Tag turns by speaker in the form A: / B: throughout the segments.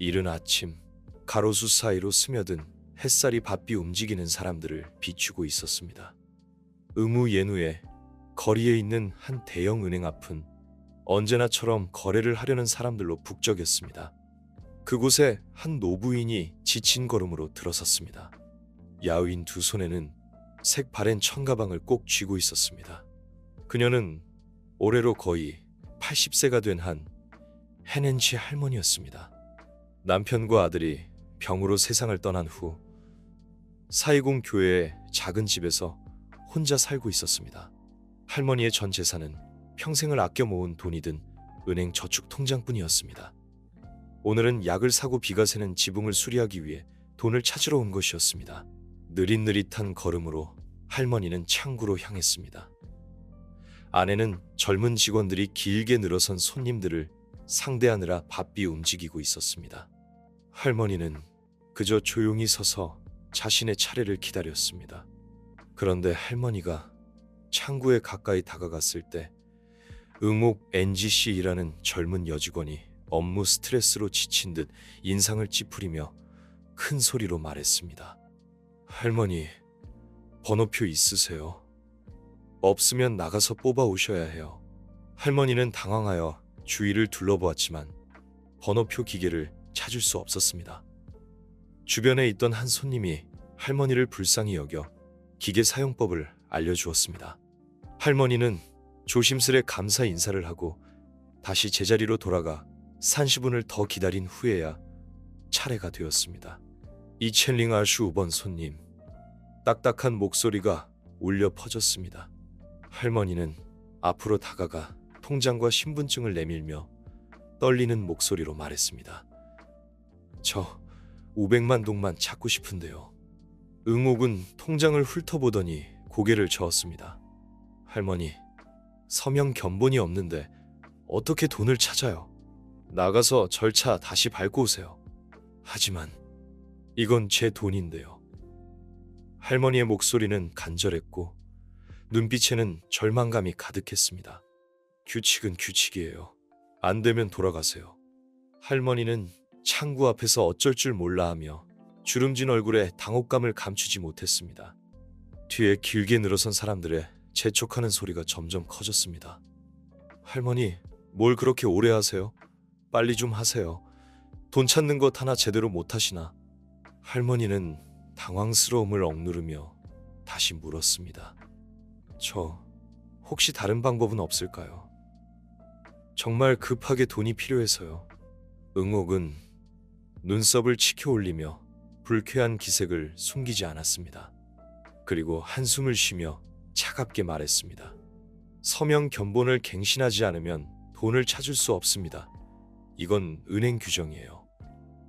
A: 이른 아침, 가로수 사이로 스며든 햇살이 바삐 움직이는 사람들을 비추고 있었습니다. 의무예누에 거리에 있는 한 대형 은행 앞은 언제나처럼 거래를 하려는 사람들로 북적였습니다. 그곳에 한 노부인이 지친 걸음으로 들어섰습니다. 야윈 두 손에는 색바랜 청가방을 꼭 쥐고 있었습니다. 그녀는 올해로 거의 80세가 된 한 해넨치 할머니였습니다. 남편과 아들이 병으로 세상을 떠난 후 사이공 교회의 작은 집에서 혼자 살고 있었습니다. 할머니의 전 재산은 평생을 아껴 모은 돈이 든 은행 저축 통장뿐이었습니다. 오늘은 약을 사고 비가 새는 지붕을 수리하기 위해 돈을 찾으러 온 것이었습니다. 느릿느릿한 걸음으로 할머니는 창구로 향했습니다. 안에는 젊은 직원들이 길게 늘어선 손님들을 상대하느라 바삐 움직이고 있었습니다. 할머니는 그저 조용히 서서 자신의 차례를 기다렸습니다. 그런데 할머니가 창구에 가까이 다가갔을 때 응옥 NGC이라는 젊은 여직원이 업무 스트레스로 지친 듯 인상을 찌푸리며 큰 소리로 말했습니다. 할머니, 번호표 있으세요? 없으면 나가서 뽑아 오셔야 해요. 할머니는 당황하여 주위를 둘러보았지만 번호표 기계를 찾을 수 없었습니다. 주변에 있던 한 손님이 할머니를 불쌍히 여겨 기계 사용법을 알려주었습니다. 할머니는 조심스레 감사 인사를 하고 다시 제자리로 돌아가 30분을 더 기다린 후에야 차례가 되었습니다. 이첼링 아슈 5번 손님. 딱딱한 목소리가 울려 퍼졌습니다. 할머니는 앞으로 다가가 통장과 신분증을 내밀며 떨리는 목소리로 말했습니다. 저 500만 동만 찾고 싶은데요. 응옥은 통장을 훑어보더니 고개를 저었습니다. 할머니, 서명 견본이 없는데 어떻게 돈을 찾아요? 나가서 절차 다시 밟고 오세요. 하지만 이건 제 돈인데요. 할머니의 목소리는 간절했고 눈빛에는 절망감이 가득했습니다. 규칙은 규칙이에요. 안 되면 돌아가세요. 할머니는 창구 앞에서 어쩔 줄 몰라 하며 주름진 얼굴에 당혹감을 감추지 못했습니다. 뒤에 길게 늘어선 사람들의 재촉하는 소리가 점점 커졌습니다. 할머니, 뭘 그렇게 오래 하세요? 빨리 좀 하세요. 돈 찾는 것 하나 제대로 못 하시나? 할머니는 당황스러움을 억누르며 다시 물었습니다. 저 혹시 다른 방법은 없을까요? 정말 급하게 돈이 필요해서요. 응옥은 눈썹을 치켜 올리며 불쾌한 기색을 숨기지 않았습니다. 그리고 한숨을 쉬며 차갑게 말했습니다. 서명 견본을 갱신하지 않으면 돈을 찾을 수 없습니다. 이건 은행 규정이에요.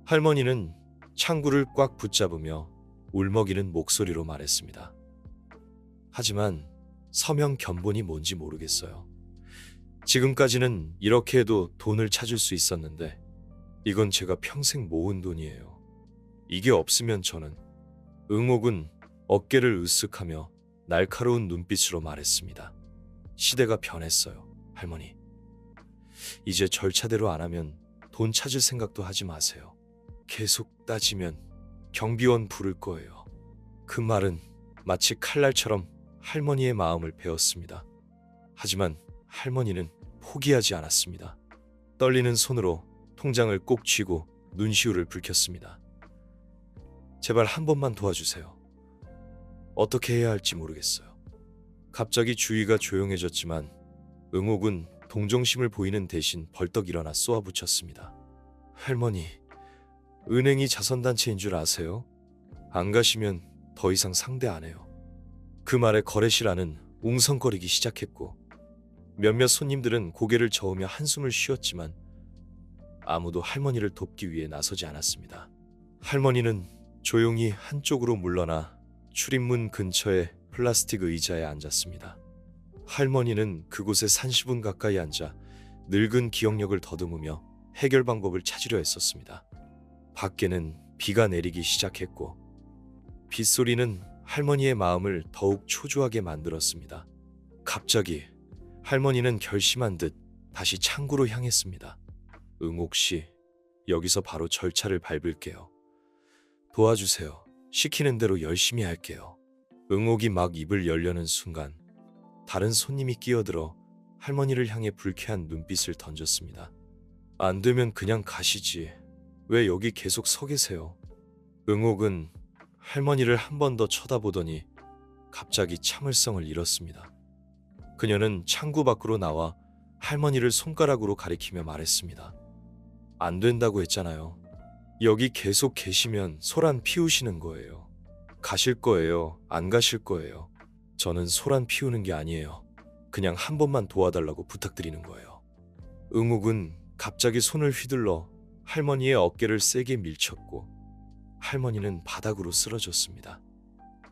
A: 할머니는 창구를 꽉 붙잡으며 울먹이는 목소리로 말했습니다. 하지만 서명 견본이 뭔지 모르겠어요. 지금까지는 이렇게 해도 돈을 찾을 수 있었는데 이건 제가 평생 모은 돈이에요. 이게 없으면 저는... 응옥은 어깨를 으쓱하며 날카로운 눈빛으로 말했습니다. 시대가 변했어요, 할머니. 이제 절차대로 안 하면 돈 찾을 생각도 하지 마세요. 계속 따지면 경비원 부를 거예요. 그 말은 마치 칼날처럼 할머니의 마음을 베었습니다. 하지만 할머니는 포기하지 않았습니다. 떨리는 손으로 통장을 꼭 쥐고 눈시울을 붉혔습니다. 제발 한 번만 도와주세요. 어떻게 해야 할지 모르겠어요. 갑자기 주위가 조용해졌지만 응옥은 동정심을 보이는 대신 벌떡 일어나 쏘아붙였습니다. 할머니, 은행이 자선단체인 줄 아세요? 안 가시면 더 이상 상대 안 해요. 그 말에 거래실 안은 웅성거리기 시작했고 몇몇 손님들은 고개를 저으며 한숨을 쉬었지만 아무도 할머니를 돕기 위해 나서지 않았습니다. 할머니는 조용히 한쪽으로 물러나 출입문 근처의 플라스틱 의자에 앉았습니다. 할머니는 그곳에 30분 가까이 앉아 늙은 기억력을 더듬으며 해결 방법을 찾으려 했었습니다. 밖에는 비가 내리기 시작했고 빗소리는 할머니의 마음을 더욱 초조하게 만들었습니다. 갑자기 할머니는 결심한 듯 다시 창구로 향했습니다. 응옥 씨, 여기서 바로 절차를 밟을게요. 도와주세요. 시키는 대로 열심히 할게요. 응옥이 막 입을 열려는 순간 다른 손님이 끼어들어 할머니를 향해 불쾌한 눈빛을 던졌습니다. 안 되면 그냥 가시지. 왜 여기 계속 서 계세요? 응옥은 할머니를 한 번 더 쳐다보더니 갑자기 참을성을 잃었습니다. 그녀는 창구 밖으로 나와 할머니를 손가락으로 가리키며 말했습니다. 안 된다고 했잖아요. 여기 계속 계시면 소란 피우시는 거예요. 가실 거예요? 안 가실 거예요? 저는 소란 피우는 게 아니에요. 그냥 한 번만 도와달라고 부탁드리는 거예요. 응옥은 갑자기 손을 휘둘러 할머니의 어깨를 세게 밀쳤고 할머니는 바닥으로 쓰러졌습니다.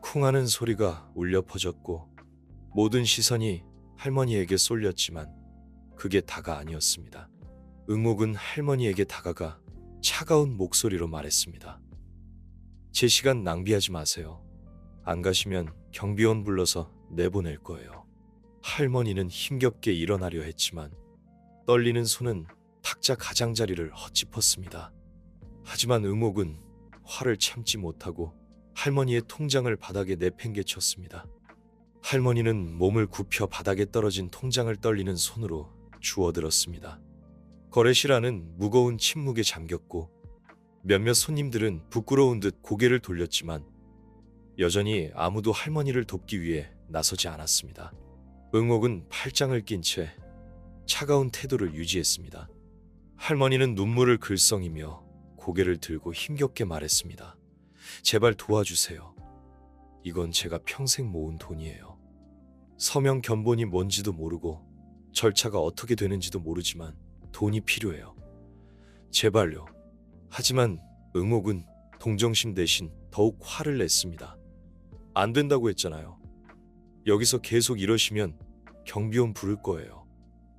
A: 쿵 하는 소리가 울려 퍼졌고 모든 시선이 할머니에게 쏠렸지만 그게 다가 아니었습니다. 응옥은 할머니에게 다가가 차가운 목소리로 말했습니다. 제 시간 낭비하지 마세요. 안 가시면 경비원 불러서 내보낼 거예요. 할머니는 힘겹게 일어나려 했지만 떨리는 손은 탁자 가장자리를 헛짚었습니다. 하지만 응옥은 화를 참지 못하고 할머니의 통장을 바닥에 내팽개쳤습니다. 할머니는 몸을 굽혀 바닥에 떨어진 통장을 떨리는 손으로 주워들었습니다. 거래실 안은 무거운 침묵에 잠겼고 몇몇 손님들은 부끄러운 듯 고개를 돌렸지만 여전히 아무도 할머니를 돕기 위해 나서지 않았습니다. 응옥은 팔짱을 낀 채 차가운 태도를 유지했습니다. 할머니는 눈물을 글썽이며 고개를 들고 힘겹게 말했습니다. 제발 도와주세요. 이건 제가 평생 모은 돈이에요. 서명 견본이 뭔지도 모르고 절차가 어떻게 되는지도 모르지만 돈이 필요해요. 제발요. 하지만 응옥은 동정심 대신 더욱 화를 냈습니다. 안 된다고 했잖아요. 여기서 계속 이러시면 경비원 부를 거예요.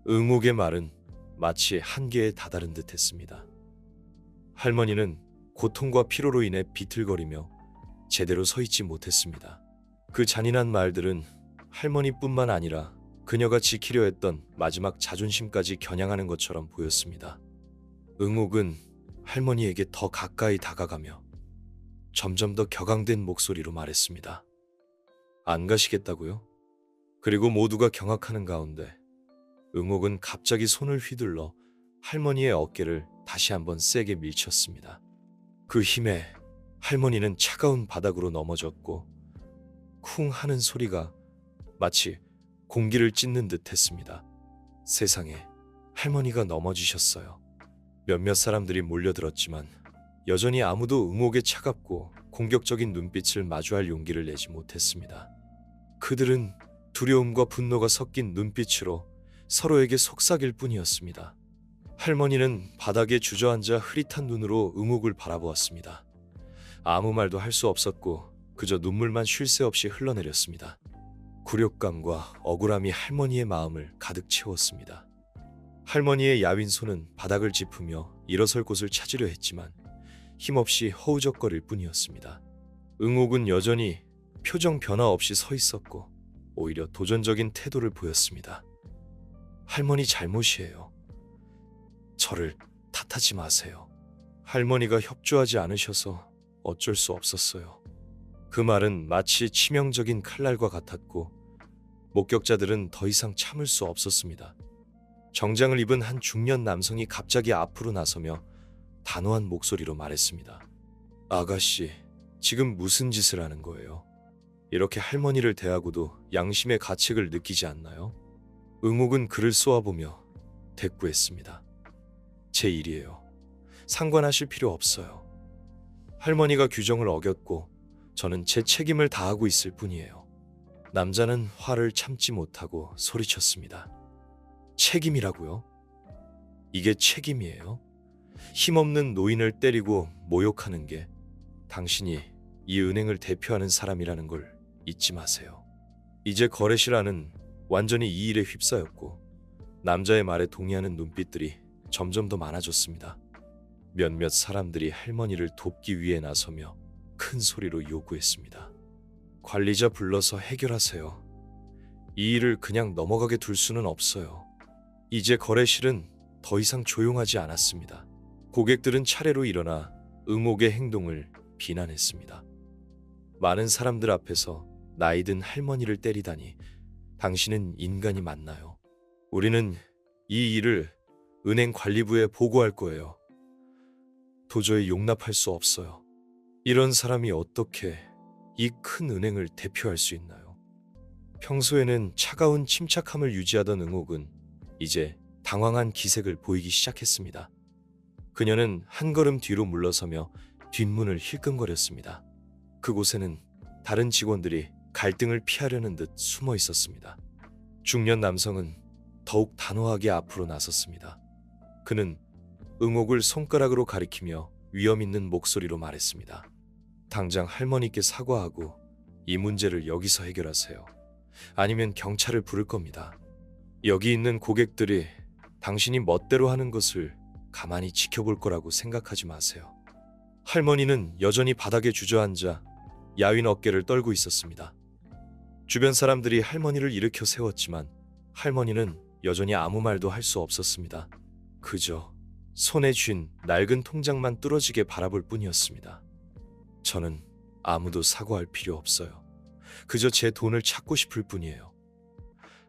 A: 응옥의 말은 마치 한계에 다다른 듯 했습니다. 할머니는 고통과 피로로 인해 비틀거리며 제대로 서 있지 못했습니다. 그 잔인한 말들은 할머니뿐만 아니라 그녀가 지키려 했던 마지막 자존심까지 겨냥하는 것처럼 보였습니다. 응옥은 할머니에게 더 가까이 다가가며 점점 더 격앙된 목소리로 말했습니다. 안 가시겠다고요? 그리고 모두가 경악하는 가운데 응옥은 갑자기 손을 휘둘러 할머니의 어깨를 다시 한번 세게 밀쳤습니다. 그 힘에 할머니는 차가운 바닥으로 넘어졌고 쿵 하는 소리가 마치 공기를 찢는 듯 했습니다. 세상에, 할머니가 넘어지셨어요. 몇몇 사람들이 몰려들었지만 여전히 아무도 응옥의 차갑고 공격적인 눈빛을 마주할 용기를 내지 못했습니다. 그들은 두려움과 분노가 섞인 눈빛으로 서로에게 속삭일 뿐이었습니다. 할머니는 바닥에 주저앉아 흐릿한 눈으로 응옥을 바라보았습니다. 아무 말도 할 수 없었고 그저 눈물만 쉴 새 없이 흘러내렸습니다. 굴욕감과 억울함이 할머니의 마음을 가득 채웠습니다. 할머니의 야윈 손은 바닥을 짚으며 일어설 곳을 찾으려 했지만 힘없이 허우적거릴 뿐이었습니다. 응옥은 여전히 표정 변화 없이 서 있었고 오히려 도전적인 태도를 보였습니다. 할머니 잘못이에요. 저를 탓하지 마세요. 할머니가 협조하지 않으셔서 어쩔 수 없었어요. 그 말은 마치 치명적인 칼날과 같았고 목격자들은 더 이상 참을 수 없었습니다. 정장을 입은 한 중년 남성이 갑자기 앞으로 나서며 단호한 목소리로 말했습니다. 아가씨, 지금 무슨 짓을 하는 거예요? 이렇게 할머니를 대하고도 양심의 가책을 느끼지 않나요? 응옥은 그를 쏘아보며 대꾸했습니다. 제 일이에요. 상관하실 필요 없어요. 할머니가 규정을 어겼고 저는 제 책임을 다하고 있을 뿐이에요. 남자는 화를 참지 못하고 소리쳤습니다. 책임이라고요? 이게 책임이에요? 힘없는 노인을 때리고 모욕하는 게 당신이 이 은행을 대표하는 사람이라는 걸 잊지 마세요. 이제 거래실 안은 완전히 이 일에 휩싸였고 남자의 말에 동의하는 눈빛들이 점점 더 많아졌습니다. 몇몇 사람들이 할머니를 돕기 위해 나서며 큰 소리로 요구했습니다. 관리자 불러서 해결하세요. 이 일을 그냥 넘어가게 둘 수는 없어요. 이제 거래실은 더 이상 조용하지 않았습니다. 고객들은 차례로 일어나 응옥의 행동을 비난했습니다. 많은 사람들 앞에서 나이든 할머니를 때리다니 당신은 인간이 맞나요? 우리는 이 일을 은행 관리부에 보고할 거예요. 도저히 용납할 수 없어요. 이런 사람이 어떻게 이 큰 은행을 대표할 수 있나요? 평소에는 차가운 침착함을 유지하던 응옥은 이제 당황한 기색을 보이기 시작했습니다. 그녀는 한 걸음 뒤로 물러서며 뒷문을 힐끔거렸습니다. 그곳에는 다른 직원들이 갈등을 피하려는 듯 숨어 있었습니다. 중년 남성은 더욱 단호하게 앞으로 나섰습니다. 그는 응옥을 손가락으로 가리키며 위험 있는 목소리로 말했습니다. 당장 할머니께 사과하고 이 문제를 여기서 해결하세요. 아니면 경찰을 부를 겁니다. 여기 있는 고객들이 당신이 멋대로 하는 것을 가만히 지켜볼 거라고 생각하지 마세요. 할머니는 여전히 바닥에 주저앉아 야윈 어깨를 떨고 있었습니다. 주변 사람들이 할머니를 일으켜 세웠지만 할머니는 여전히 아무 말도 할 수 없었습니다. 그저 손에 쥔 낡은 통장만 뚫어지게 바라볼 뿐이었습니다. 저는 아무도 사과할 필요 없어요. 그저 제 돈을 찾고 싶을 뿐이에요.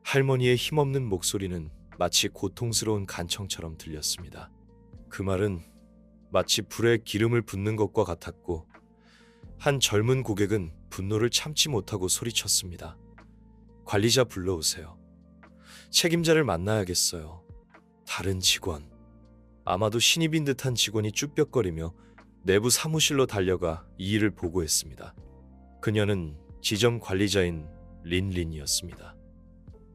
A: 할머니의 힘없는 목소리는 마치 고통스러운 간청처럼 들렸습니다. 그 말은 마치 불에 기름을 붓는 것과 같았고 한 젊은 고객은 분노를 참지 못하고 소리쳤습니다. 관리자 불러오세요. 책임자를 만나야겠어요. 다른 직원, 아마도 신입인 듯한 직원이 쭈뼛거리며 내부 사무실로 달려가 이 일을 보고했습니다. 그녀는 지점 관리자인 린린이었습니다.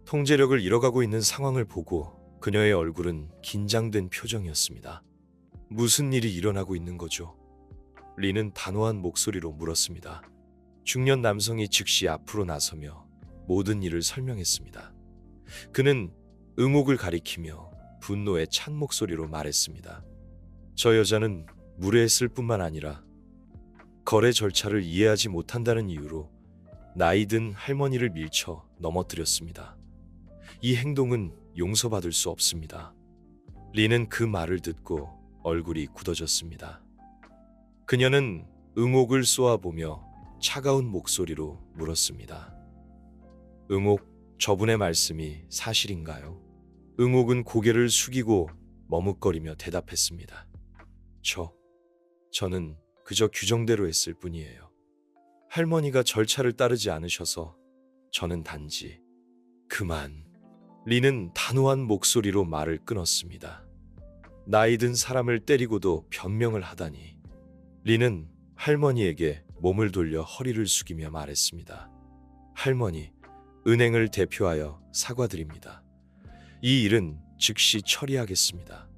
A: 통제력을 잃어가고 있는 상황을 보고 그녀의 얼굴은 긴장된 표정이었습니다. 무슨 일이 일어나고 있는 거죠? 린은 단호한 목소리로 물었습니다. 중년 남성이 즉시 앞으로 나서며 모든 일을 설명했습니다. 그는 응옥을 가리키며 분노에 찬 목소리로 말했습니다. 저 여자는 무례했을 뿐만 아니라 거래 절차를 이해하지 못한다는 이유로 나이든 할머니를 밀쳐 넘어뜨렸습니다. 이 행동은 용서받을 수 없습니다. 린은 그 말을 듣고 얼굴이 굳어졌습니다. 그녀는 응옥을 쏘아보며 차가운 목소리로 물었습니다. 응옥, 저분의 말씀이 사실인가요? 응옥은 고개를 숙이고 머뭇거리며 대답했습니다. 저는 그저 규정대로 했을 뿐이에요. 할머니가 절차를 따르지 않으셔서 저는 단지 그만. 린은 단호한 목소리로 말을 끊었습니다. 나이 든 사람을 때리고도 변명을 하다니. 린은 할머니에게 몸을 돌려 허리를 숙이며 말했습니다. 할머니, 은행을 대표하여 사과드립니다. 이 일은 즉시 처리하겠습니다.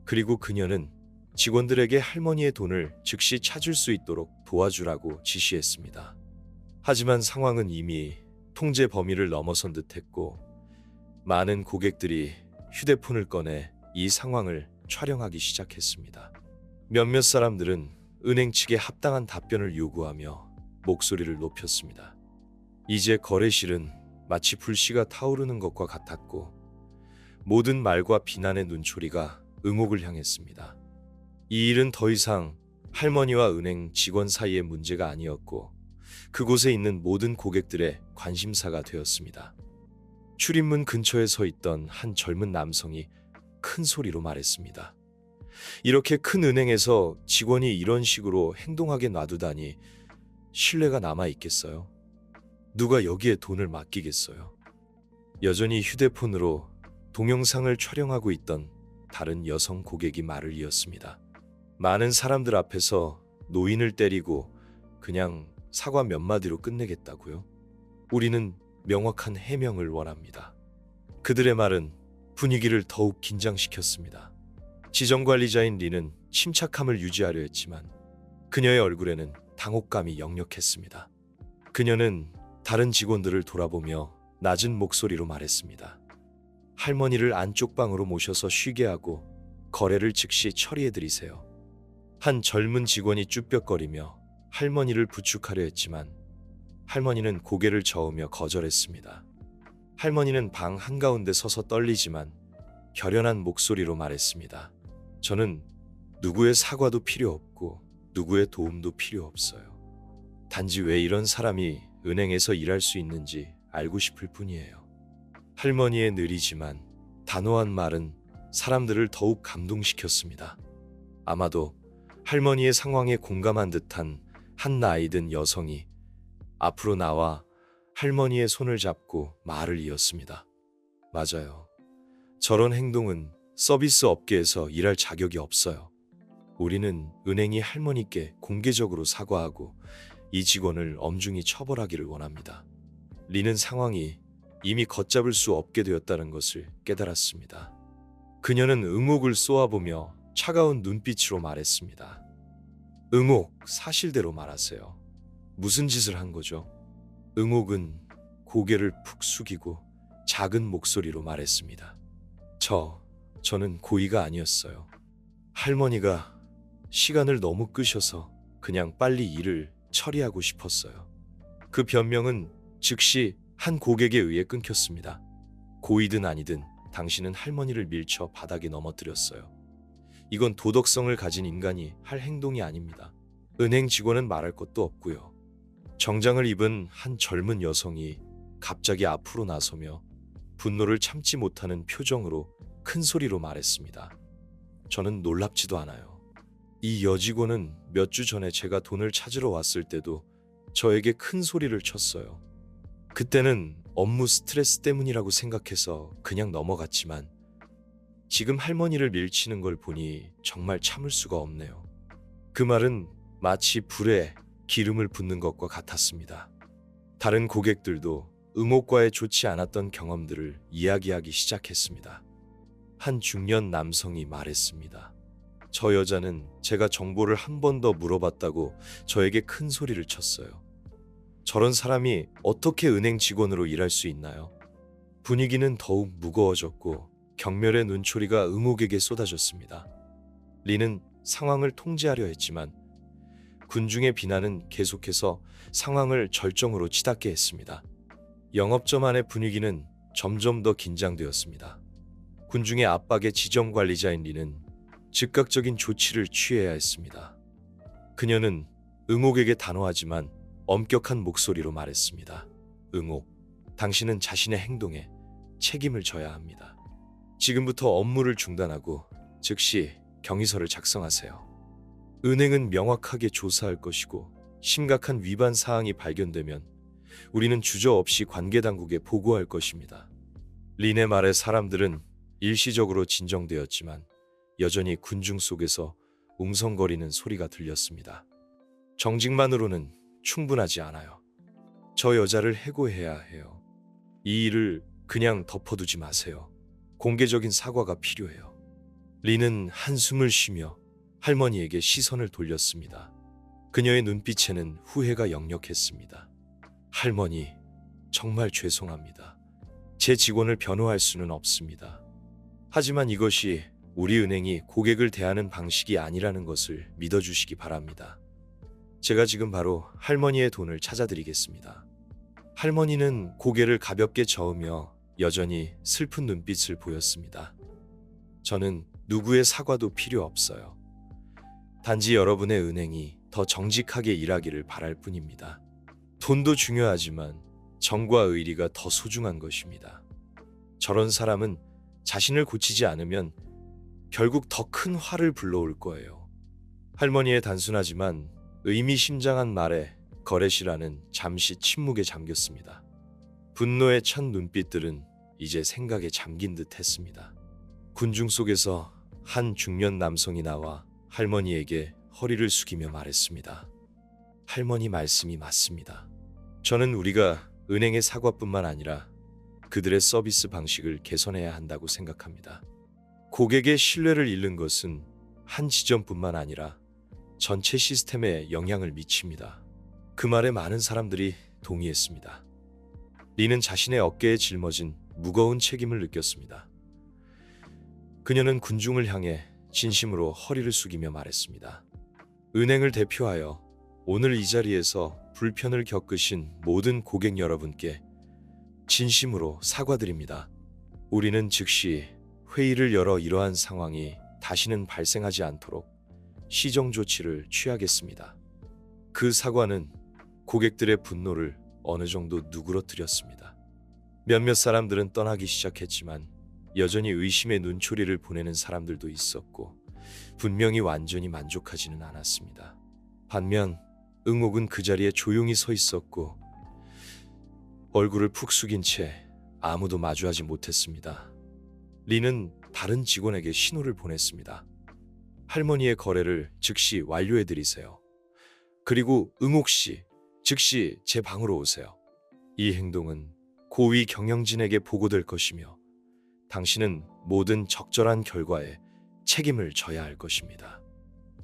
A: 그리고 그녀는 직원들에게 할머니의 돈을 즉시 찾을 수 있도록 도와주라고 지시했습니다. 하지만 상황은 이미 통제 범위를 넘어선 듯했고 많은 고객들이 휴대폰을 꺼내 이 상황을 촬영하기 시작했습니다. 몇몇 사람들은 은행 측에 합당한 답변을 요구하며 목소리를 높였습니다. 이제 거래실은 마치 불씨가 타오르는 것과 같았고 모든 말과 비난의 눈초리가 응옥을 향했습니다. 이 일은 더 이상 할머니와 은행 직원 사이의 문제가 아니었고 그곳에 있는 모든 고객들의 관심사가 되었습니다. 출입문 근처에 서 있던 한 젊은 남성이 큰 소리로 말했습니다. 이렇게 큰 은행에서 직원이 이런 식으로 행동하게 놔두다니 신뢰가 남아있겠어요? 누가 여기에 돈을 맡기겠어요? 여전히 휴대폰으로 동영상을 촬영하고 있던 다른 여성 고객이 말을 이었습니다. 많은 사람들 앞에서 노인을 때리고 그냥 사과 몇 마디로 끝내겠다고요? 우리는 명확한 해명을 원합니다. 그들의 말은 분위기를 더욱 긴장시켰습니다. 지점관리자인 린은 침착함을 유지하려 했지만 그녀의 얼굴에는 당혹감이 역력했습니다. 그녀는 다른 직원들을 돌아보며 낮은 목소리로 말했습니다. 할머니를 안쪽 방으로 모셔서 쉬게 하고 거래를 즉시 처리해드리세요. 한 젊은 직원이 쭈뼛거리며 할머니를 부축하려 했지만 할머니는 고개를 저으며 거절했습니다. 할머니는 방 한가운데 서서 떨리지만 결연한 목소리로 말했습니다. 저는 누구의 사과도 필요 없고 누구의 도움도 필요 없어요. 단지 왜 이런 사람이 은행에서 일할 수 있는지 알고 싶을 뿐이에요. 할머니의 느리지만 단호한 말은 사람들을 더욱 감동시켰습니다. 아마도 할머니의 상황에 공감한 듯한 한 나이 든 여성이 앞으로 나와 할머니의 손을 잡고 말을 이었습니다. 맞아요. 저런 행동은 서비스 업계에서 일할 자격이 없어요. 우리는 은행이 할머니께 공개적으로 사과하고 이 직원을 엄중히 처벌하기를 원합니다. 리는 상황이 이미 걷잡을 수 없게 되었다는 것을 깨달았습니다. 그녀는 응옥을 쏘아보며 차가운 눈빛으로 말했습니다. 응옥, 사실대로 말하세요. 무슨 짓을 한 거죠? 응옥은 고개를 푹 숙이고 작은 목소리로 말했습니다. 저는 고의가 아니었어요. 할머니가 시간을 너무 끄셔서 그냥 빨리 일을 처리하고 싶었어요. 그 변명은 즉시 한 고객에 의해 끊겼습니다. 고의든 아니든 당신은 할머니를 밀쳐 바닥에 넘어뜨렸어요. 이건 도덕성을 가진 인간이 할 행동이 아닙니다. 은행 직원은 말할 것도 없고요. 정장을 입은 한 젊은 여성이 갑자기 앞으로 나서며 분노를 참지 못하는 표정으로 큰 소리로 말했습니다. 저는 놀랍지도 않아요. 이 여직원은 몇 주 전에 제가 돈을 찾으러 왔을 때도 저에게 큰 소리를 쳤어요. 그때는 업무 스트레스 때문이라고 생각해서 그냥 넘어갔지만 지금 할머니를 밀치는 걸 보니 정말 참을 수가 없네요. 그 말은 마치 불에 기름을 붓는 것과 같았습니다. 다른 고객들도 응옥과의 좋지 않았던 경험들을 이야기하기 시작했습니다. 한 중년 남성이 말했습니다. 저 여자는 제가 정보를 한 번 더 물어봤다고 저에게 큰 소리를 쳤어요. 저런 사람이 어떻게 은행 직원으로 일할 수 있나요? 분위기는 더욱 무거워졌고 경멸의 눈초리가 응옥에게 쏟아졌습니다. 리는 상황을 통제하려 했지만 군중의 비난은 계속해서 상황을 절정으로 치닫게 했습니다. 영업점 안의 분위기는 점점 더 긴장되었습니다. 군중의 압박에 지점관리자인 리는 즉각적인 조치를 취해야 했습니다. 그녀는 응옥에게 단호하지만 엄격한 목소리로 말했습니다. 응옥, 당신은 자신의 행동에 책임을 져야 합니다. 지금부터 업무를 중단하고 즉시 경위서를 작성하세요. 은행은 명확하게 조사할 것이고 심각한 위반 사항이 발견되면 우리는 주저없이 관계당국에 보고할 것입니다. 린의 말에 사람들은 일시적으로 진정되었지만 여전히 군중 속에서 웅성거리는 소리가 들렸습니다. 정직만으로는 충분하지 않아요. 저 여자를 해고해야 해요. 이 일을 그냥 덮어두지 마세요. 공개적인 사과가 필요해요. 리는 한숨을 쉬며 할머니에게 시선을 돌렸습니다. 그녀의 눈빛에는 후회가 역력했습니다. 할머니, 정말 죄송합니다. 제 직원을 변호할 수는 없습니다. 하지만 이것이 우리 은행이 고객을 대하는 방식이 아니라는 것을 믿어주시기 바랍니다. 제가 지금 바로 할머니의 돈을 찾아드리겠습니다. 할머니는 고개를 가볍게 저으며 여전히 슬픈 눈빛을 보였습니다. 저는 누구의 사과도 필요 없어요. 단지 여러분의 은행이 더 정직하게 일하기를 바랄 뿐입니다. 돈도 중요하지만 정과 의리가 더 소중한 것입니다. 저런 사람은 자신을 고치지 않으면 결국 더 큰 화를 불러올 거예요. 할머니의 단순하지만 의미심장한 말에 거래시라는 잠시 침묵에 잠겼습니다. 분노에 찬 눈빛들은 이제 생각에 잠긴 듯 했습니다. 군중 속에서 한 중년 남성이 나와 할머니에게 허리를 숙이며 말했습니다. 할머니 말씀이 맞습니다. 저는 우리가 은행의 사과뿐만 아니라 그들의 서비스 방식을 개선해야 한다고 생각합니다. 고객의 신뢰를 잃는 것은 한 지점뿐만 아니라 전체 시스템에 영향을 미칩니다. 그 말에 많은 사람들이 동의했습니다. 리는 자신의 어깨에 짊어진 무거운 책임을 느꼈습니다. 그녀는 군중을 향해 진심으로 허리를 숙이며 말했습니다. 은행을 대표하여 오늘 이 자리에서 불편을 겪으신 모든 고객 여러분께 진심으로 사과드립니다. 우리는 즉시 회의를 열어 이러한 상황이 다시는 발생하지 않도록 시정 조치를 취하겠습니다. 그 사과는 고객들의 분노를 어느 정도 누그러뜨렸습니다. 몇몇 사람들은 떠나기 시작했지만 여전히 의심의 눈초리를 보내는 사람들도 있었고 분명히 완전히 만족하지는 않았습니다. 반면 응옥은 그 자리에 조용히 서 있었고 얼굴을 푹 숙인 채 아무도 마주하지 못했습니다. 리는 다른 직원에게 신호를 보냈습니다. 할머니의 거래를 즉시 완료해드리세요. 그리고 응옥 씨, 즉시 제 방으로 오세요. 이 행동은 고위 경영진에게 보고될 것이며 당신은 모든 적절한 결과에 책임을 져야 할 것입니다.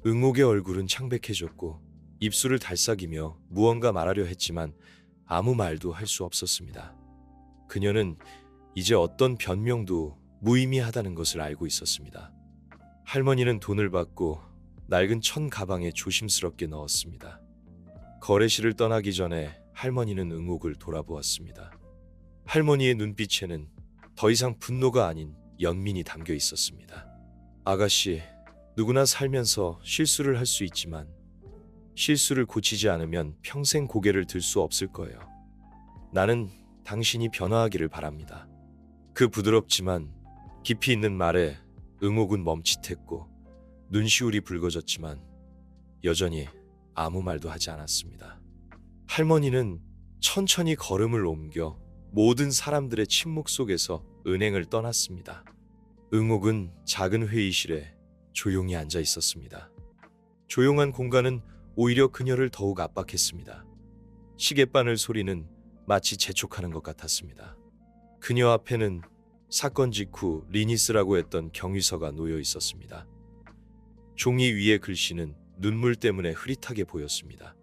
A: 응옥의 얼굴은 창백해졌고 입술을 달싹이며 무언가 말하려 했지만 아무 말도 할 수 없었습니다. 그녀는 이제 어떤 변명도 무의미하다는 것을 알고 있었습니다. 할머니는 돈을 받고 낡은 천 가방에 조심스럽게 넣었습니다. 거래실을 떠나기 전에 할머니는 응옥을 돌아보았습니다. 할머니의 눈빛에는 더 이상 분노가 아닌 연민이 담겨 있었습니다. 아가씨, 누구나 살면서 실수를 할 수 있지만 실수를 고치지 않으면 평생 고개를 들 수 없을 거예요. 나는 당신이 변화하기를 바랍니다. 그 부드럽지만 깊이 있는 말에 응옥은 멈칫했고 눈시울이 붉어졌지만 여전히 아무 말도 하지 않았습니다. 할머니는 천천히 걸음을 옮겨 모든 사람들의 침묵 속에서 은행을 떠났습니다. 응옥은 작은 회의실에 조용히 앉아 있었습니다. 조용한 공간은 오히려 그녀를 더욱 압박했습니다. 시계바늘 소리는 마치 재촉하는 것 같았습니다. 그녀 앞에는 사건 직후 린이 쓰라고 했던 경위서가 놓여 있었습니다. 종이 위의 글씨는 눈물 때문에 흐릿하게 보였습니다.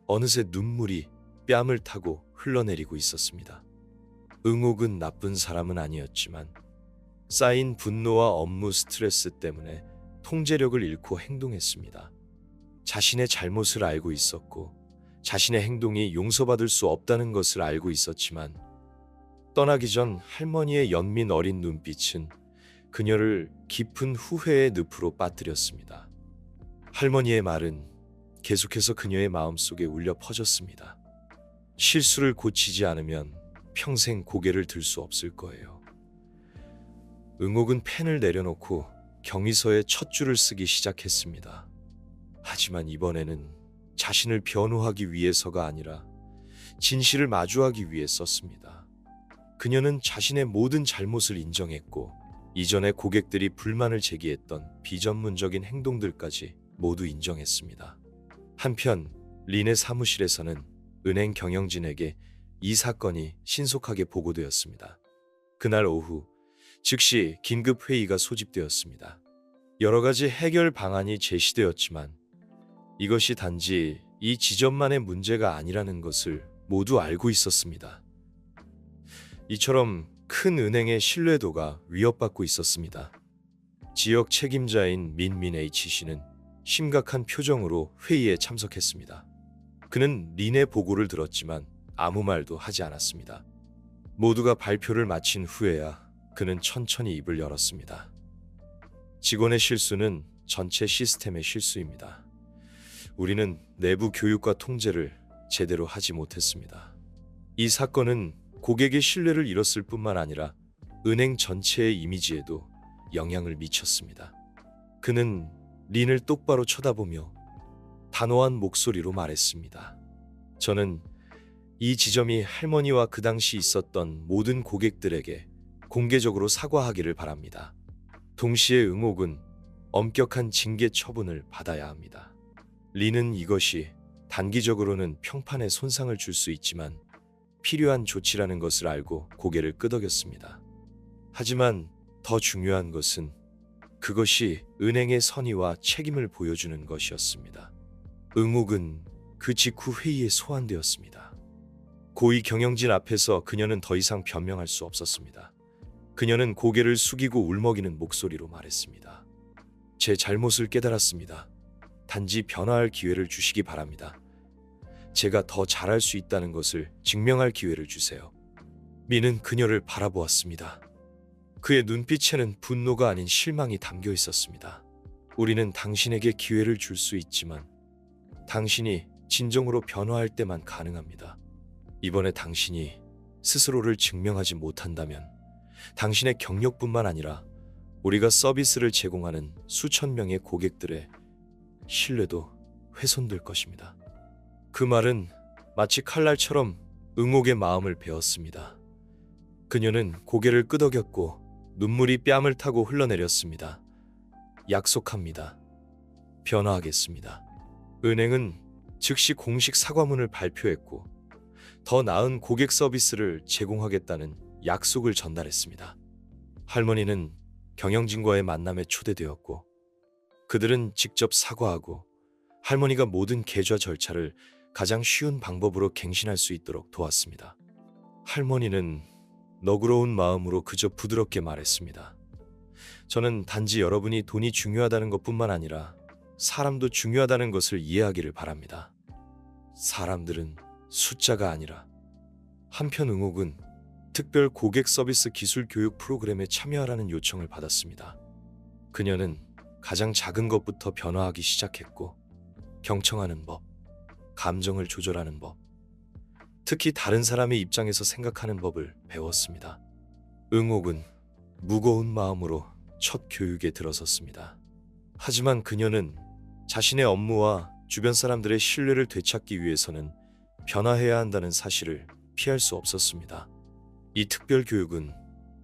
A: 어느새 눈물이 뺨을 타고 흘러내리고 있었습니다. 응옥은 나쁜 사람은 아니었지만 쌓인 분노와 업무 스트레스 때문에 통제력을 잃고 행동했습니다. 자신의 잘못을 알고 있었고 자신의 행동이 용서받을 수 없다는 것을 알고 있었지만 떠나기 전 할머니의 연민 어린 눈빛은 그녀를 깊은 후회의 늪으로 빠뜨렸습니다. 할머니의 말은 계속해서 그녀의 마음속에 울려 퍼졌습니다. 실수를 고치지 않으면 평생 고개를 들 수 없을 거예요. 응옥은 펜을 내려놓고 경위서의 첫 줄을 쓰기 시작했습니다. 하지만 이번에는 자신을 변호하기 위해서가 아니라 진실을 마주하기 위해 썼습니다. 그녀는 자신의 모든 잘못을 인정했고 이전에 고객들이 불만을 제기했던 비전문적인 행동들까지 모두 인정했습니다. 한편 린의 사무실에서는 은행 경영진에게 이 사건이 신속하게 보고되었습니다. 그날 오후 즉시 긴급 회의가 소집되었습니다. 여러 가지 해결 방안이 제시되었지만 이것이 단지 이 지점만의 문제가 아니라는 것을 모두 알고 있었습니다. 이처럼 큰 은행의 신뢰도가 위협받고 있었습니다. 지역 책임자인 민민 H씨는 심각한 표정으로 회의에 참석했습니다. 그는 린의 보고를 들었지만 아무 말도 하지 않았습니다. 모두가 발표를 마친 후에야 그는 천천히 입을 열었습니다. 직원의 실수는 전체 시스템의 실수입니다. 우리는 내부 교육과 통제를 제대로 하지 못했습니다. 이 사건은 고객의 신뢰를 잃었을 뿐만 아니라 은행 전체의 이미지에도 영향을 미쳤습니다. 그는 린을 똑바로 쳐다보며 단호한 목소리로 말했습니다. 저는 이 지점이 할머니와 그 당시 있었던 모든 고객들에게 공개적으로 사과하기를 바랍니다. 동시에 응옥은 엄격한 징계 처분을 받아야 합니다. 린은 이것이 단기적으로는 평판에 손상을 줄 수 있지만 필요한 조치라는 것을 알고 고개를 끄덕였습니다. 하지만 더 중요한 것은 그것이 은행의 선의와 책임을 보여주는 것이었습니다. 응옥은 그 직후 회의에 소환되었습니다. 고위 경영진 앞에서 그녀는 더 이상 변명할 수 없었습니다. 그녀는 고개를 숙이고 울먹이는 목소리로 말했습니다. 제 잘못을 깨달았습니다. 단지 변화할 기회를 주시기 바랍니다. 제가 더 잘할 수 있다는 것을 증명할 기회를 주세요. 민은 그녀를 바라보았습니다. 그의 눈빛에는 분노가 아닌 실망이 담겨 있었습니다. 우리는 당신에게 기회를 줄 수 있지만 당신이 진정으로 변화할 때만 가능합니다. 이번에 당신이 스스로를 증명하지 못한다면 당신의 경력뿐만 아니라 우리가 서비스를 제공하는 수천 명의 고객들의 신뢰도 훼손될 것입니다. 그 말은 마치 칼날처럼 응옥의 마음을 베었습니다. 그녀는 고개를 끄덕였고 눈물이 뺨을 타고 흘러내렸습니다. 약속합니다. 변화하겠습니다. 은행은 즉시 공식 사과문을 발표했고 더 나은 고객 서비스를 제공하겠다는 약속을 전달했습니다. 할머니는 경영진과의 만남에 초대되었고 그들은 직접 사과하고 할머니가 모든 계좌 절차를 가장 쉬운 방법으로 갱신할 수 있도록 도왔습니다. 할머니는 너그러운 마음으로 그저 부드럽게 말했습니다. 저는 단지 여러분이 돈이 중요하다는 것뿐만 아니라 사람도 중요하다는 것을 이해하기를 바랍니다. 사람들은 숫자가 아니라. 한편 응옥은 특별 고객 서비스 기술 교육 프로그램에 참여하라는 요청을 받았습니다. 그녀는 가장 작은 것부터 변화하기 시작했고 경청하는 법, 감정을 조절하는 법, 특히 다른 사람의 입장에서 생각하는 법을 배웠습니다. 응옥은 무거운 마음으로 첫 교육에 들어섰습니다. 하지만 그녀는 자신의 업무와 주변 사람들의 신뢰를 되찾기 위해서는 변화해야 한다는 사실을 피할 수 없었습니다. 이 특별 교육은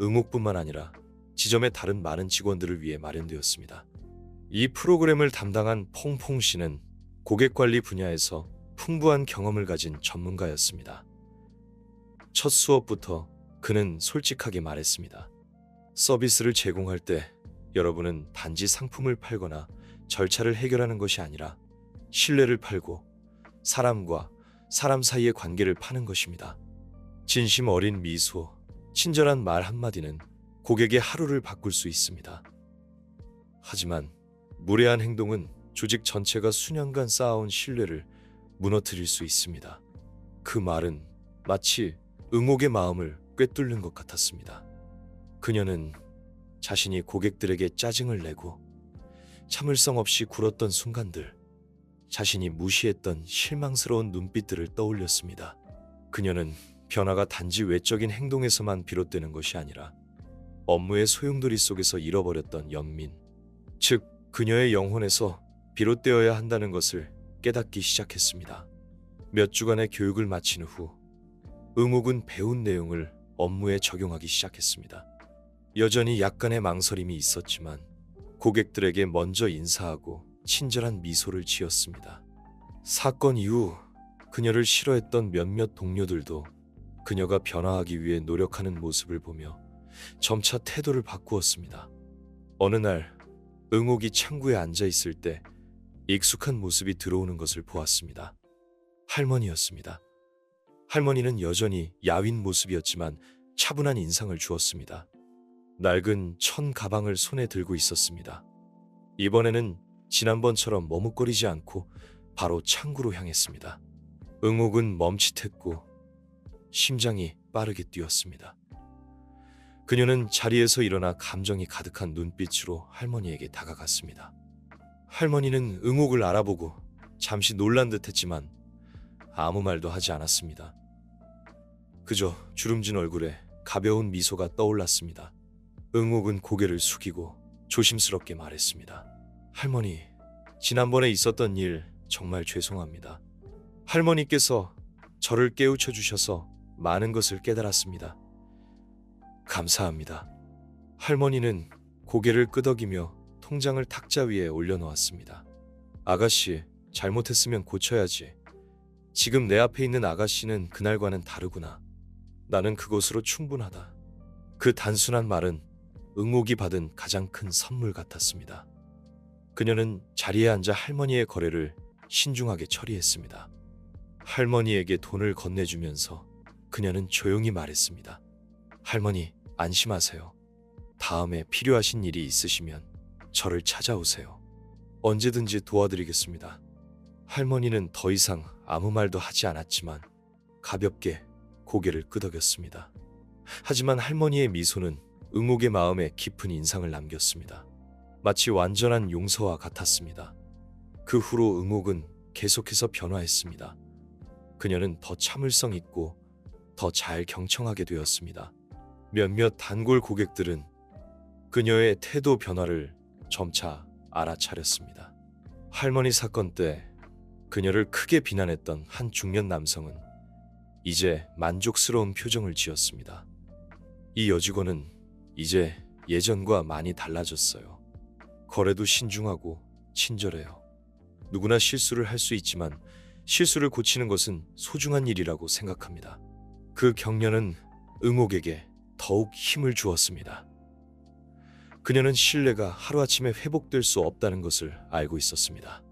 A: 응옥뿐만 아니라 지점의 다른 많은 직원들을 위해 마련되었습니다. 이 프로그램을 담당한 퐁퐁 씨는 고객 관리 분야에서 풍부한 경험을 가진 전문가였습니다. 첫 수업부터 그는 솔직하게 말했습니다. 서비스를 제공할 때 여러분은 단지 상품을 팔거나 절차를 해결하는 것이 아니라 신뢰를 팔고 사람과 사람 사이의 관계를 파는 것입니다. 진심 어린 미소, 친절한 말 한마디는 고객의 하루를 바꿀 수 있습니다. 하지만 무례한 행동은 조직 전체가 수년간 쌓아온 신뢰를 무너뜨릴 수 있습니다. 그 말은 마치 응옥의 마음을 꿰뚫는 것 같았습니다. 그녀는 자신이 고객들에게 짜증을 내고 참을성 없이 굴었던 순간들, 자신이 무시했던 실망스러운 눈빛들을 떠올렸습니다. 그녀는 변화가 단지 외적인 행동에서만 비롯되는 것이 아니라 업무의 소용돌이 속에서 잃어버렸던 연민, 즉 그녀의 영혼에서 비롯되어야 한다는 것을 깨닫기 시작했습니다. 몇 주간의 교육을 마친 후 응옥은 배운 내용을 업무에 적용하기 시작했습니다. 여전히 약간의 망설임이 있었지만 고객들에게 먼저 인사하고 친절한 미소를 지었습니다. 사건 이후 그녀를 싫어했던 몇몇 동료들도 그녀가 변화하기 위해 노력하는 모습을 보며 점차 태도를 바꾸었습니다. 어느 날 응옥이 창구에 앉아 있을 때 익숙한 모습이 들어오는 것을 보았습니다. 할머니였습니다. 할머니는 여전히 야윈 모습이었지만 차분한 인상을 주었습니다. 낡은 천 가방을 손에 들고 있었습니다. 이번에는 지난번처럼 머뭇거리지 않고 바로 창구로 향했습니다. 응옥은 멈칫했고 심장이 빠르게 뛰었습니다. 그녀는 자리에서 일어나 감정이 가득한 눈빛으로 할머니에게 다가갔습니다. 할머니는 응옥을 알아보고 잠시 놀란 듯했지만 아무 말도 하지 않았습니다. 그저 주름진 얼굴에 가벼운 미소가 떠올랐습니다. 응옥은 고개를 숙이고 조심스럽게 말했습니다. 할머니, 지난번에 있었던 일 정말 죄송합니다. 할머니께서 저를 깨우쳐 주셔서 많은 것을 깨달았습니다. 감사합니다. 할머니는 고개를 끄덕이며 통장을 탁자 위에 올려놓았습니다. 아가씨, 잘못했으면 고쳐야지. 지금 내 앞에 있는 아가씨는 그날과는 다르구나. 나는 그것으로 충분하다. 그 단순한 말은 응옥이 받은 가장 큰 선물 같았습니다. 그녀는 자리에 앉아 할머니의 거래를 신중하게 처리했습니다. 할머니에게 돈을 건네주면서 그녀는 조용히 말했습니다. 할머니, 안심하세요. 다음에 필요하신 일이 있으시면 저를 찾아오세요. 언제든지 도와드리겠습니다. 할머니는 더 이상 아무 말도 하지 않았지만 가볍게 고개를 끄덕였습니다. 하지만 할머니의 미소는 응옥의 마음에 깊은 인상을 남겼습니다. 마치 완전한 용서와 같았습니다. 그 후로 응옥은 계속해서 변화했습니다. 그녀는 더 참을성 있고 더 잘 경청하게 되었습니다. 몇몇 단골 고객들은 그녀의 태도 변화를 점차 알아차렸습니다. 할머니 사건 때 그녀를 크게 비난했던 한 중년 남성은 이제 만족스러운 표정을 지었습니다. 이 여직원은 이제 예전과 많이 달라졌어요. 거래도 신중하고 친절해요. 누구나 실수를 할 수 있지만 실수를 고치는 것은 소중한 일이라고 생각합니다. 그 격려는 응옥에게 더욱 힘을 주었습니다. 그녀는 신뢰가 하루아침에 회복될 수 없다는 것을 알고 있었습니다.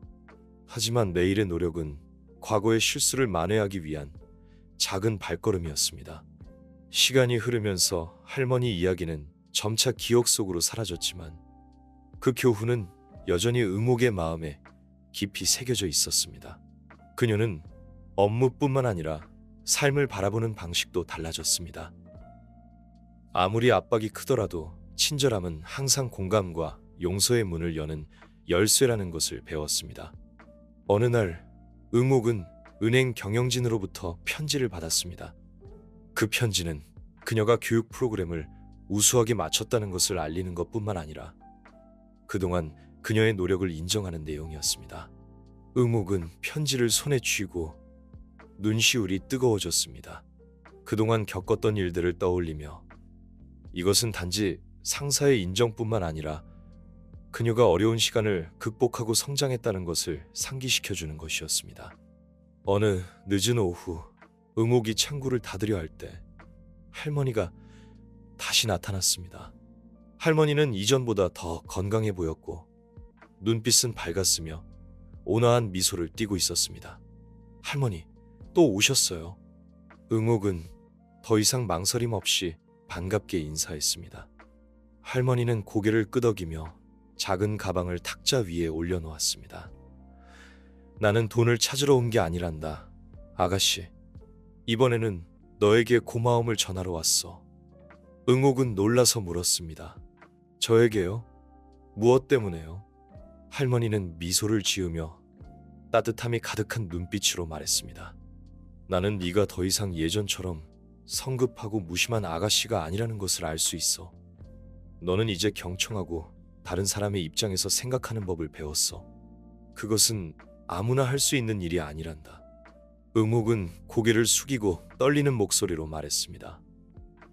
A: 하지만 내일의 노력은 과거의 실수를 만회하기 위한 작은 발걸음이었습니다. 시간이 흐르면서 할머니 이야기는 점차 기억 속으로 사라졌지만 그 교훈은 여전히 응옥의 마음에 깊이 새겨져 있었습니다. 그녀는 업무뿐만 아니라 삶을 바라보는 방식도 달라졌습니다. 아무리 압박이 크더라도 친절함은 항상 공감과 용서의 문을 여는 열쇠라는 것을 배웠습니다. 어느 날 응옥은 은행 경영진으로부터 편지를 받았습니다. 그 편지는 그녀가 교육 프로그램을 우수하게 마쳤다는 것을 알리는 것뿐만 아니라 그동안 그녀의 노력을 인정하는 내용이었습니다. 응옥은 편지를 손에 쥐고 눈시울이 뜨거워졌습니다. 그동안 겪었던 일들을 떠올리며 이것은 단지 상사의 인정뿐만 아니라 그녀가 어려운 시간을 극복하고 성장했다는 것을 상기시켜주는 것이었습니다. 어느 늦은 오후 응옥이 창구를 닫으려 할 때 할머니가 다시 나타났습니다. 할머니는 이전보다 더 건강해 보였고 눈빛은 밝았으며 온화한 미소를 띠고 있었습니다. 할머니, 또 오셨어요. 응옥은 더 이상 망설임 없이 반갑게 인사했습니다. 할머니는 고개를 끄덕이며 작은 가방을 탁자 위에 올려놓았습니다. 나는 돈을 찾으러 온 게 아니란다. 아가씨, 이번에는 너에게 고마움을 전하러 왔어. 응옥은 놀라서 물었습니다. 저에게요? 무엇 때문에요? 할머니는 미소를 지으며 따뜻함이 가득한 눈빛으로 말했습니다. 나는 네가 더 이상 예전처럼 성급하고 무심한 아가씨가 아니라는 것을 알 수 있어. 너는 이제 경청하고 다른 사람의 입장에서 생각하는 법을 배웠어. 그것은 아무나 할 수 있는 일이 아니란다. 응옥은 고개를 숙이고 떨리는 목소리로 말했습니다.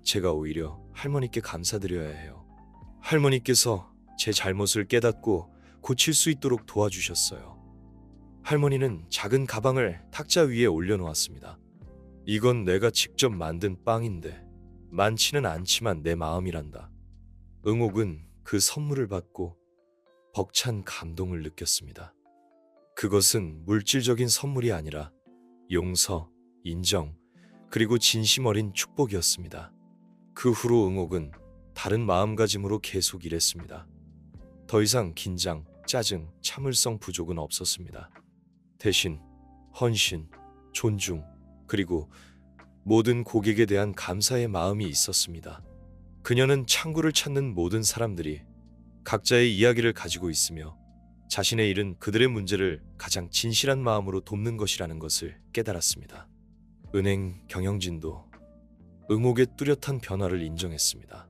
A: 제가 오히려 할머니께 감사드려야 해요. 할머니께서 제 잘못을 깨닫고 고칠 수 있도록 도와주셨어요. 할머니는 작은 가방을 탁자 위에 올려놓았습니다. 이건 내가 직접 만든 빵인데 많지는 않지만 내 마음이란다. 응옥은 그 선물을 받고 벅찬 감동을 느꼈습니다. 그것은 물질적인 선물이 아니라 용서, 인정, 그리고 진심 어린 축복이었습니다. 그 후로 응옥은 다른 마음가짐으로 계속 일했습니다. 더 이상 긴장, 짜증, 참을성 부족은 없었습니다. 대신 헌신, 존중, 그리고 모든 고객에 대한 감사의 마음이 있었습니다. 그녀는 창구를 찾는 모든 사람들이 각자의 이야기를 가지고 있으며 자신의 일은 그들의 문제를 가장 진실한 마음으로 돕는 것이라는 것을 깨달았습니다. 은행 경영진도 응옥의 뚜렷한 변화를 인정했습니다.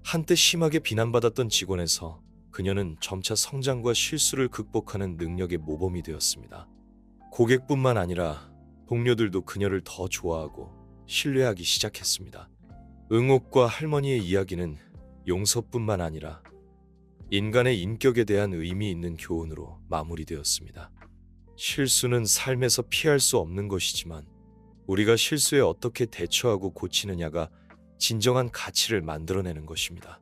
A: 한때 심하게 비난받았던 직원에서 그녀는 점차 성장과 실수를 극복하는 능력의 모범이 되었습니다. 고객뿐만 아니라 동료들도 그녀를 더 좋아하고 신뢰하기 시작했습니다. 응옥과 할머니의 이야기는 용서뿐만 아니라 인간의 인격에 대한 의미 있는 교훈으로 마무리되었습니다. 실수는 삶에서 피할 수 없는 것이지만 우리가 실수에 어떻게 대처하고 고치느냐가 진정한 가치를 만들어내는 것입니다.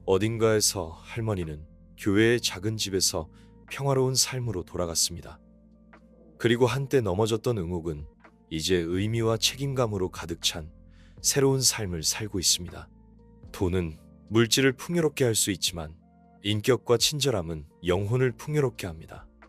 A: 어딘가에서 할머니는 교회의 작은 집에서 평화로운 삶으로 돌아갔습니다. 그리고 한때 넘어졌던 응옥은 이제 의미와 책임감으로 가득 찬 새로운 삶을 살고 있습니다. 돈은 물질을 풍요롭게 할 수 있지만 인격과 친절함은 영혼을 풍요롭게 합니다.